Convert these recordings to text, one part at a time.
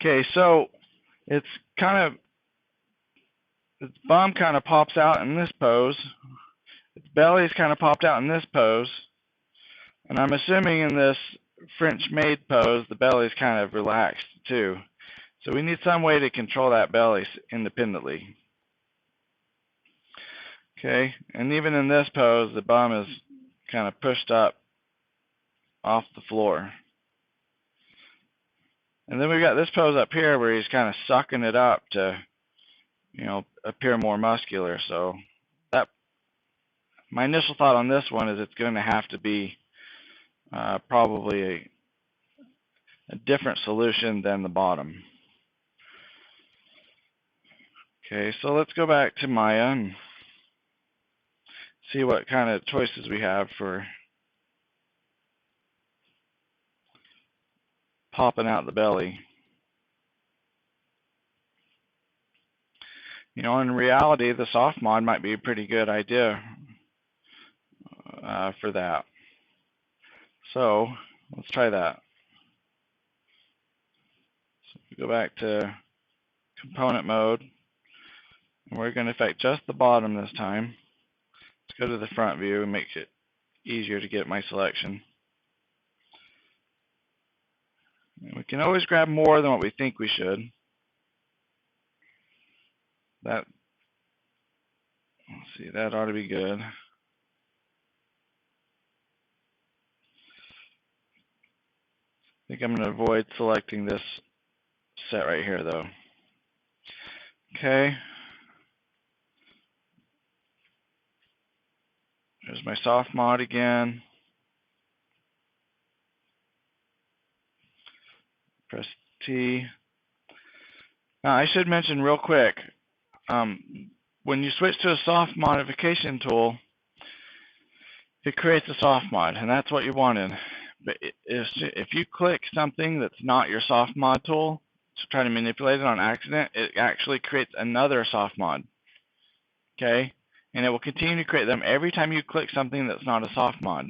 Okay, so it's kind of, its bum kind of pops out in this pose. Its belly's kind of popped out in this pose. And I'm assuming in this French maid pose, the belly's kind of relaxed too. So we need some way to control that belly independently. Okay, and even in this pose, the bum is kind of pushed up off the floor. And then we've got this pose up here where he's kind of sucking it up to, appear more muscular. So that, my initial thought on this one is it's going to have to be probably a different solution than the bottom. Okay, so let's go back to Maya and see what kind of choices we have for popping out the belly. In reality, the soft mod might be a pretty good idea for that. So let's try that. So we go back to component mode, and we're going to affect just the bottom this time. Let's go to the front view and make it easier to get my selection. And we can always grab more than what we think we should. Let's see, that ought to be good. I think I'm going to avoid selecting this set right here, though. Okay. There's my soft mod again. Press T. Now, I should mention real quick, when you switch to a soft modification tool, it creates a soft mod, and that's what you wanted. But if you click something that's not your soft mod tool to try to manipulate it on accident, it actually creates another soft mod. Okay? And it will continue to create them every time you click something that's not a soft mod.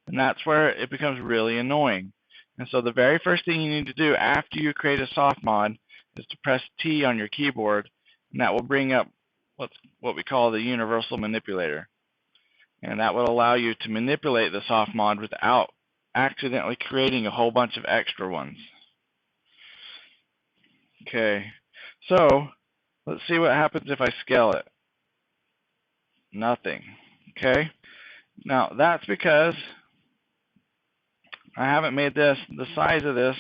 And that's where it becomes really annoying. And so the very first thing you need to do after you create a soft mod is to press T on your keyboard, and that will bring up what we call the universal manipulator. And that will allow you to manipulate the soft mod without accidentally creating a whole bunch of extra ones. Okay, so let's see what happens if I scale it. Nothing. Okay, now that's because I haven't made the size of this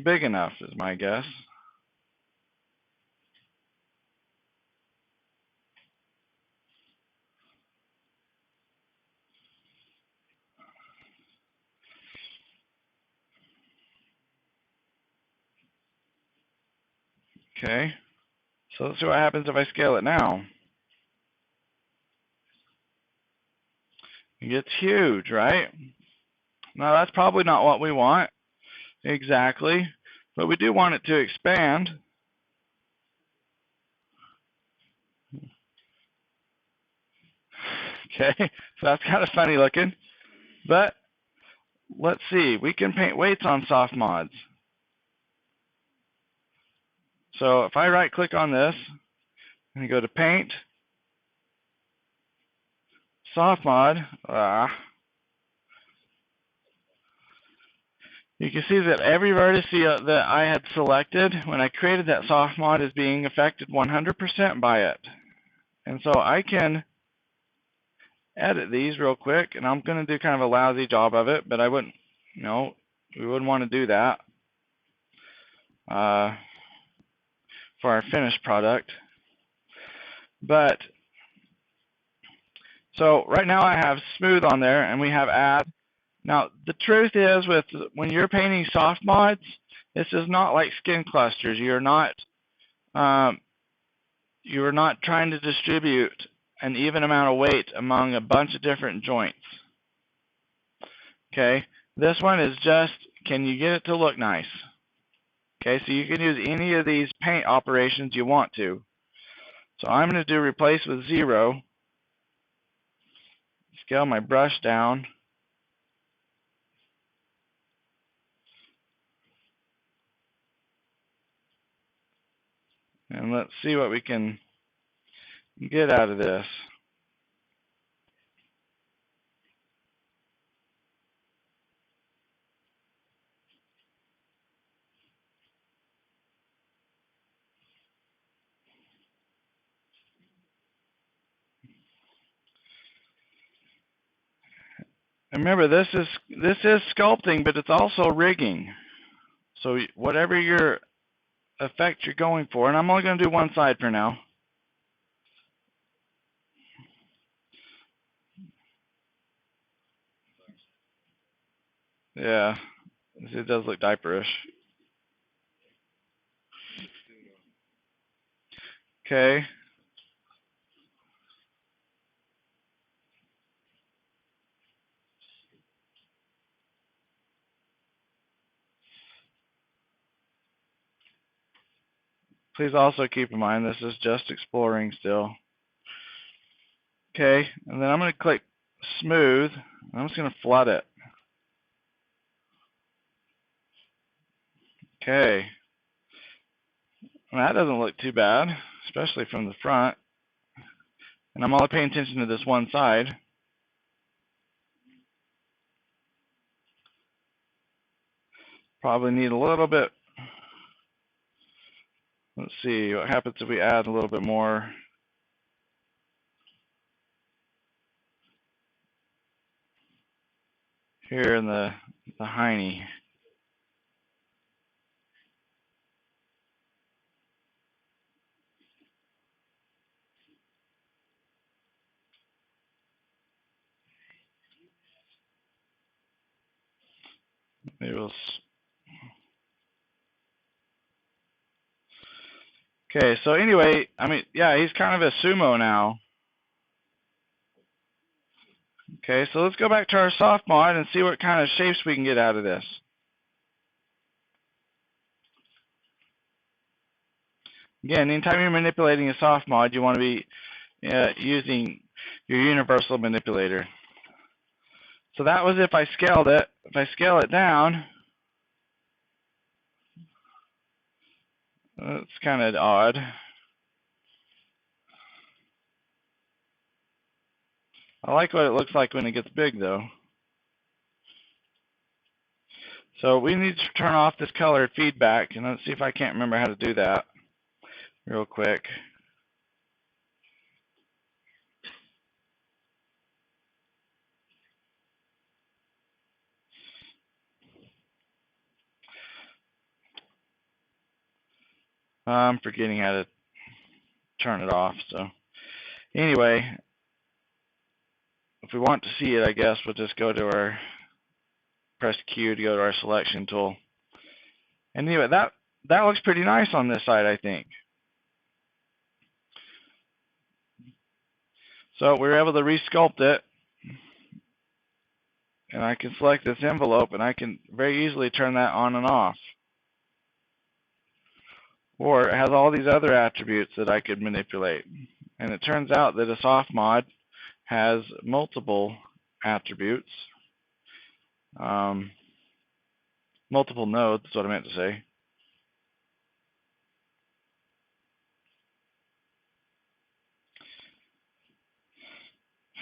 big enough, is my guess. Okay, so let's see what happens if I scale it now. It gets huge, right? Now that's probably not what we want exactly, but we do want it to expand. Okay, so that's kind of funny looking, but let's see, we can paint weights on soft mods. So if I right click on this and go to paint, soft mod, you can see that every vertex that I had selected when I created that soft mod is being affected 100% by it. And so I can edit these real quick, and I'm going to do kind of a lousy job of it, but I wouldn't, we wouldn't want to do that for our finished product. But so right now I have smooth on there, and we have add. Now the truth is, when you're painting soft mods, this is not like skin clusters. You're not trying to distribute an even amount of weight among a bunch of different joints. Okay, this one is just, can you get it to look nice? Okay, so you can use any of these paint operations you want to. So I'm going to do replace with 0. Scale my brush down. And let's see what we can get out of this. And remember, this is sculpting, but it's also rigging. So whatever your effect you're going for, and I'm only going to do one side for now. Yeah, it does look diaperish. Okay. Please also keep in mind this is just exploring still. Okay, and then I'm going to click smooth. I'm just going to flood it. Okay. Well, that doesn't look too bad, especially from the front. And I'm only paying attention to this one side. Probably need a little bit. Let's see what happens if we add a little bit more. Here in the hiney. Maybe we'll. Okay, so anyway, I mean, yeah, he's kind of a sumo now. Okay, so let's go back to our soft mod and see what kind of shapes we can get out of this. Again, anytime you're manipulating a soft mod, you want to be using your universal manipulator. So that was if I scaled it. If I scale it down, that's kind of odd. I like what it looks like when it gets big, though. So we need to turn off this color feedback, and let's see if I can't remember how to do that real quick. I'm forgetting how to turn it off. So anyway, if we want to see it, I guess we'll just go to our, press Q to go to our selection tool. And anyway, that looks pretty nice on this side, I think. So we were able to resculpt it. And I can select this envelope, and I can very easily turn that on and off. Or it has all these other attributes that I could manipulate. And it turns out that a soft mod has multiple attributes. Multiple nodes is what I meant to say.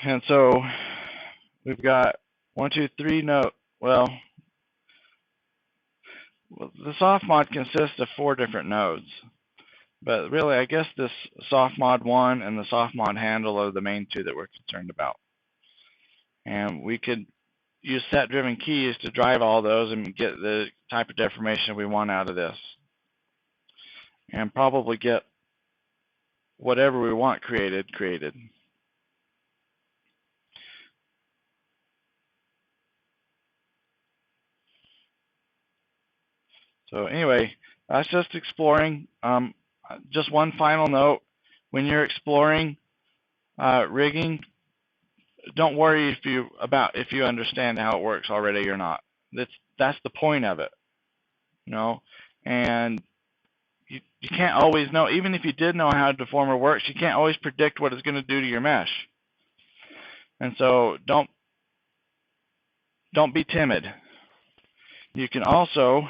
And so we've got 1, 2, 3 node. Well, the soft mod consists of 4 different nodes. But really, I guess this soft mod 1 and the soft mod handle are the main 2 that we're concerned about. And we could use set-driven keys to drive all those and get the type of deformation we want out of this. And probably get whatever we want created. So anyway, that's just exploring. Just one final note: when you're exploring rigging, don't worry if you understand how it works already or not. That's the point of it, you know. And you can't always know. Even if you did know how a deformer works, you can't always predict what it's going to do to your mesh. And so don't be timid. You can also